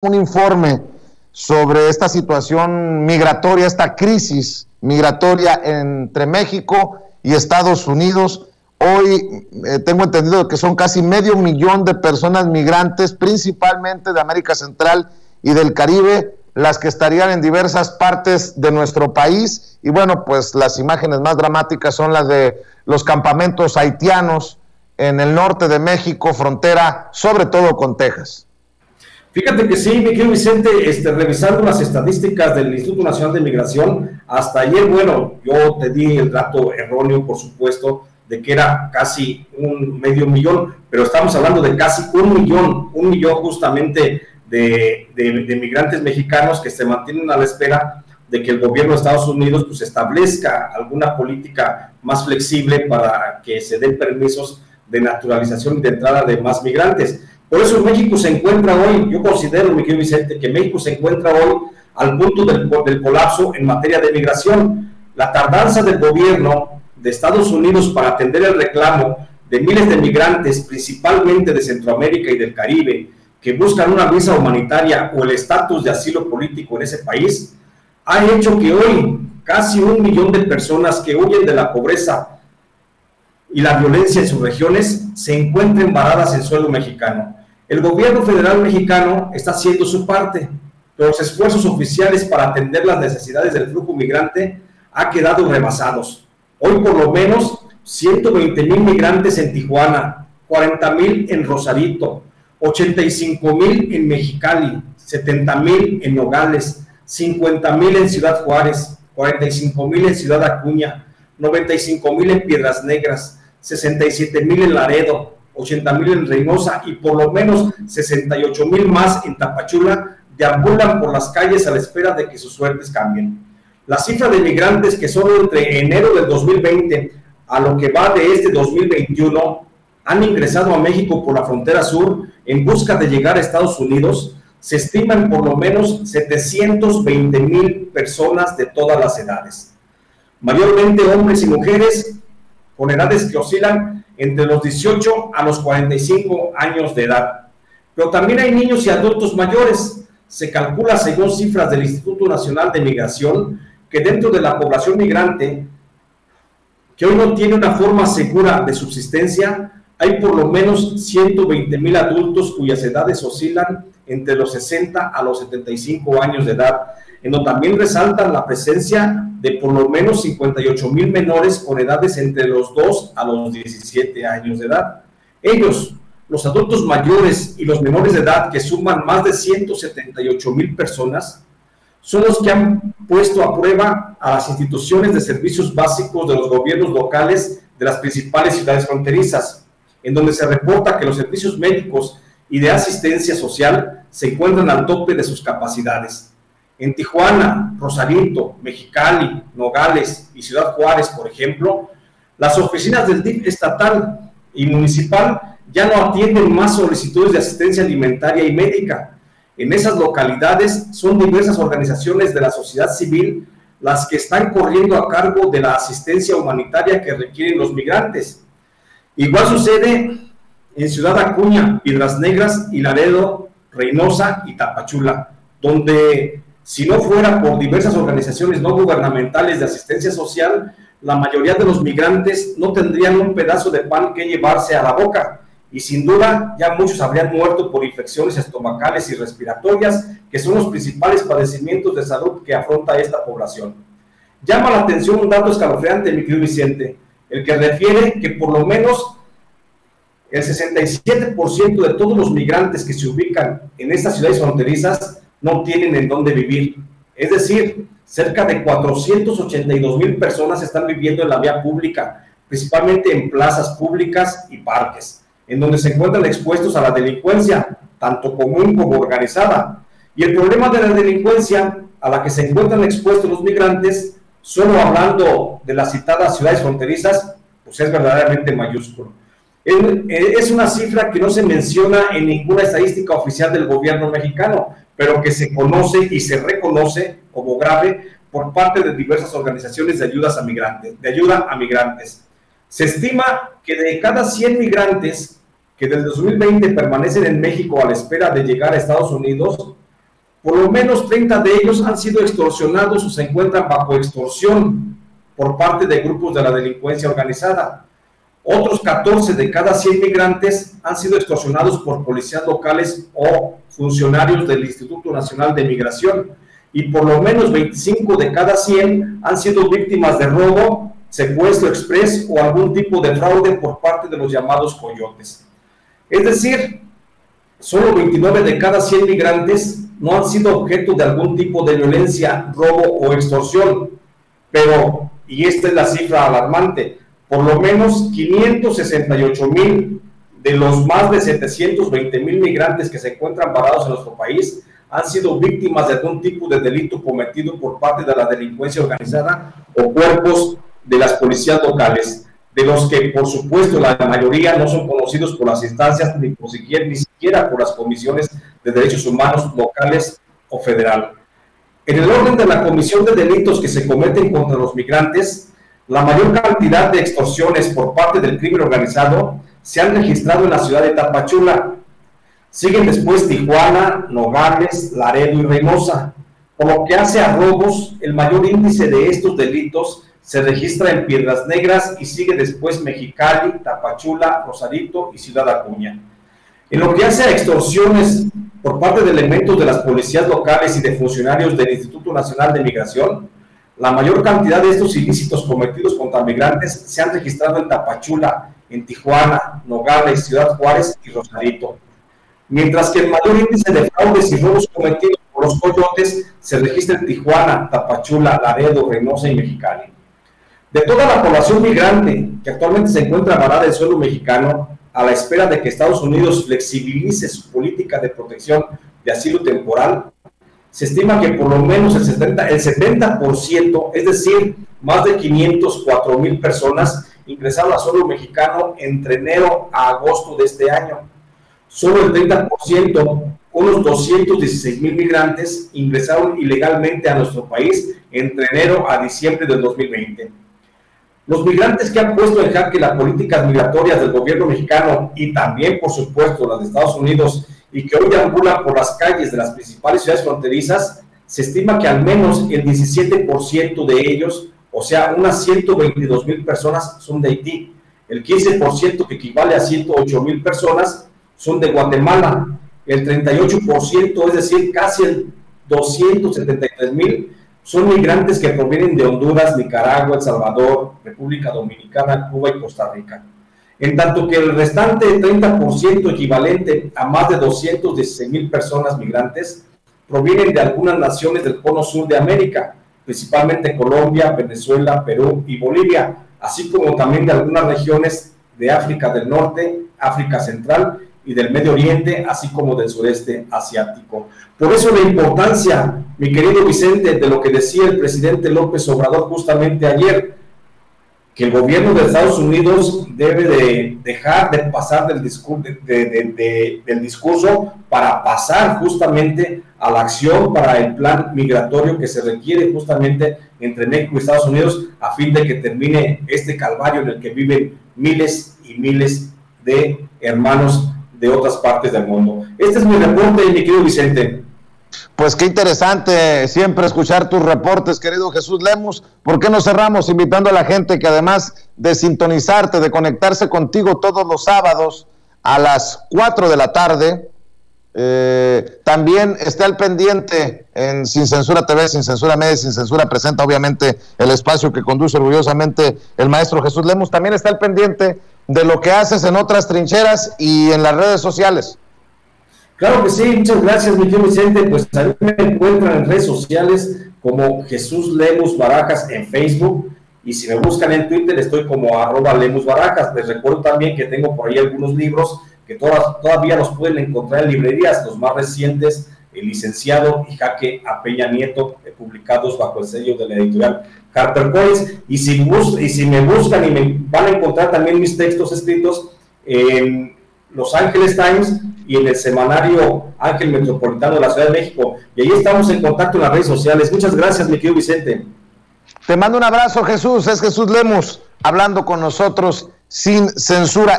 un informe sobre esta situación migratoria, esta crisis migratoria entre México y Estados Unidos. Hoy tengo entendido que son casi 500,000 de personas migrantes, principalmente de América Central y del Caribe, las que estarían en diversas partes de nuestro país. Y bueno, pues las imágenes más dramáticas son las de los campamentos haitianos en el norte de México, frontera sobre todo con Texas. Fíjate que sí, mi querido Vicente, revisando las estadísticas del Instituto Nacional de Migración, hasta ayer, bueno, yo te di el dato erróneo, por supuesto, de que era casi 500,000, pero estamos hablando de casi 1 millón justamente de migrantes mexicanos que se mantienen a la espera de que el gobierno de Estados Unidos pues establezca alguna política más flexible para que se den permisos de naturalización y de entrada de más migrantes. Por eso México se encuentra hoy, yo considero, mi querido Vicente, que México se encuentra hoy al punto del colapso en materia de migración. La tardanza del gobierno de Estados Unidos para atender el reclamo de miles de migrantes, principalmente de Centroamérica y del Caribe, que buscan una visa humanitaria o el estatus de asilo político en ese país, ha hecho que hoy casi 1 millón de personas que huyen de la pobreza y la violencia en sus regiones se encuentren varadas en suelo mexicano. El gobierno federal mexicano está haciendo su parte, pero los esfuerzos oficiales para atender las necesidades del flujo migrante han quedado rebasados. Hoy por lo menos 120,000 migrantes en Tijuana, 40,000 en Rosarito, 85,000 en Mexicali, 70,000 en Nogales, 50,000 en Ciudad Juárez, 45,000 en Ciudad Acuña, 95,000 en Piedras Negras, 67,000 en Laredo, 80,000 en Reynosa y por lo menos 68,000 más en Tapachula deambulan por las calles a la espera de que sus suertes cambien. La cifra de migrantes que solo entre enero del 2020 a lo que va de este 2021 han ingresado a México por la frontera sur en busca de llegar a Estados Unidos, se estiman por lo menos 720,000 personas de todas las edades, mayormente hombres y mujeres con edades que oscilan entre los 18 a los 45 años de edad. Pero también hay niños y adultos mayores. Se calcula, según cifras del Instituto Nacional de Migración, que dentro de la población migrante, que hoy no tiene una forma segura de subsistencia, hay por lo menos 120,000 adultos cuyas edades oscilan entre los 60 a los 75 años de edad, en donde también resaltan la presencia de por lo menos 58,000 menores con edades entre los 2 a los 17 años de edad. Ellos, los adultos mayores y los menores de edad, que suman más de 178,000 personas, son los que han puesto a prueba a las instituciones de servicios básicos de los gobiernos locales de las principales ciudades fronterizas, en donde se reporta que los servicios médicos y de asistencia social se encuentran al tope de sus capacidades. En Tijuana, Rosarito, Mexicali, Nogales y Ciudad Juárez, por ejemplo, las oficinas del DIF estatal y municipal ya no atienden más solicitudes de asistencia alimentaria y médica. En esas localidades son diversas organizaciones de la sociedad civil las que están corriendo a cargo de la asistencia humanitaria que requieren los migrantes. Igual sucede en Ciudad Acuña, Piedras Negras y Laredo, Reynosa y Tapachula, donde si no fuera por diversas organizaciones no gubernamentales de asistencia social, la mayoría de los migrantes no tendrían un pedazo de pan que llevarse a la boca y sin duda ya muchos habrían muerto por infecciones estomacales y respiratorias, que son los principales padecimientos de salud que afronta esta población. Llama la atención un dato escalofriante, mi querido Vicente, el que refiere que por lo menos el 67% de todos los migrantes que se ubican en estas ciudades fronterizas no tienen en dónde vivir. Es decir, cerca de 482,000 personas están viviendo en la vía pública, principalmente en plazas públicas y parques, en donde se encuentran expuestos a la delincuencia, tanto común como organizada. Y el problema de la delincuencia a la que se encuentran expuestos los migrantes, solo hablando de las citadas ciudades fronterizas, pues es verdaderamente mayúsculo. Es una cifra que no se menciona en ninguna estadística oficial del gobierno mexicano, pero que se conoce y se reconoce como grave por parte de diversas organizaciones de ayuda a migrantes. Se estima que de cada 100 migrantes que desde 2020 permanecen en México a la espera de llegar a Estados Unidos, por lo menos 30 de ellos han sido extorsionados o se encuentran bajo extorsión por parte de grupos de la delincuencia organizada. Otros 14 de cada 100 migrantes han sido extorsionados por policías locales o funcionarios del Instituto Nacional de Migración, y por lo menos 25 de cada 100 han sido víctimas de robo, secuestro express o algún tipo de fraude por parte de los llamados coyotes. Es decir, solo 29 de cada 100 migrantes no han sido objeto de algún tipo de violencia, robo o extorsión, pero, y esta es la cifra alarmante, por lo menos 568,000 de los más de 720,000 migrantes que se encuentran varados en nuestro país han sido víctimas de algún tipo de delito cometido por parte de la delincuencia organizada o cuerpos de las policías locales, de los que, por supuesto, la mayoría no son conocidos por las instancias ni siquiera por las comisiones de derechos humanos locales o federal. En el orden de la comisión de delitos que se cometen contra los migrantes, la mayor cantidad de extorsiones por parte del crimen organizado se han registrado en la ciudad de Tapachula. Siguen después Tijuana, Nogales, Laredo y Reynosa. Por lo que hace a robos, el mayor índice de estos delitos se registra en Piedras Negras y sigue después Mexicali, Tapachula, Rosarito y Ciudad Acuña. En lo que hace a extorsiones por parte de elementos de las policías locales y de funcionarios del Instituto Nacional de Migración, la mayor cantidad de estos ilícitos cometidos contra migrantes se han registrado en Tapachula, en Tijuana, Nogales, Ciudad Juárez y Rosarito. Mientras que el mayor índice de fraudes y robos cometidos por los coyotes se registra en Tijuana, Tapachula, Laredo, Reynosa y Mexicali. De toda la población migrante que actualmente se encuentra varada en suelo mexicano, a la espera de que Estados Unidos flexibilice su política de protección de asilo temporal, se estima que por lo menos el 70%, es decir, más de 504,000 personas, ingresaron a suelo mexicano entre enero a agosto de este año. Solo el 30%, unos 216,000 migrantes, ingresaron ilegalmente a nuestro país entre enero a diciembre del 2020. Los migrantes que han puesto en jaque las políticas migratorias del gobierno mexicano y también, por supuesto, las de Estados Unidos y que hoy deambulan por las calles de las principales ciudades fronterizas, se estima que al menos el 17% de ellos, o sea, unas 122,000 personas, son de Haití. El 15%, que equivale a 108,000 personas, son de Guatemala. El 38%, es decir, casi el 273,000, son migrantes que provienen de Honduras, Nicaragua, El Salvador, República Dominicana, Cuba y Costa Rica. En tanto que el restante 30%, equivalente a más de 216,000 personas migrantes, provienen de algunas naciones del cono sur de América, principalmente Colombia, Venezuela, Perú y Bolivia, así como también de algunas regiones de África del Norte, África Central y del Medio Oriente, así como del sureste asiático. Por eso la importancia, mi querido Vicente, de lo que decía el presidente López Obrador justamente ayer, que el gobierno de Estados Unidos debe de dejar de pasar del discurso para pasar justamente a la acción para el plan migratorio que se requiere justamente entre México y Estados Unidos a fin de que termine este calvario en el que viven miles y miles de hermanos de otras partes del mundo. Este es mi reporte, mi querido Vicente. Pues qué interesante siempre escuchar tus reportes, querido Jesús Lemus. ¿Por qué no cerramos invitando a la gente que además de sintonizarte, de conectarse contigo todos los sábados a las 4 de la tarde, también esté al pendiente en Sin Censura TV, Sin Censura Media, Sin Censura presenta obviamente el espacio que conduce orgullosamente el maestro Jesús Lemus, también está al pendiente de lo que haces en otras trincheras y en las redes sociales? Claro que sí, muchas gracias, mi querido Vicente. Pues a mí me encuentran en redes sociales como Jesús Lemus Barajas en Facebook, y si me buscan en Twitter estoy como @LemusBarajas. Les recuerdo también que tengo por ahí algunos libros que todavía los pueden encontrar en librerías, los más recientes, El Licenciado y Jaque a Peña Nieto, publicados bajo el sello de la editorial HarperCollins. Y si me buscan y me van a encontrar también mis textos escritos en Los Ángeles Times y en el semanario Ángel Metropolitano de la Ciudad de México. Y ahí estamos en contacto en las redes sociales. Muchas gracias, mi querido Vicente. Te mando un abrazo, Jesús. Es Jesús Lemus hablando con nosotros sin censura.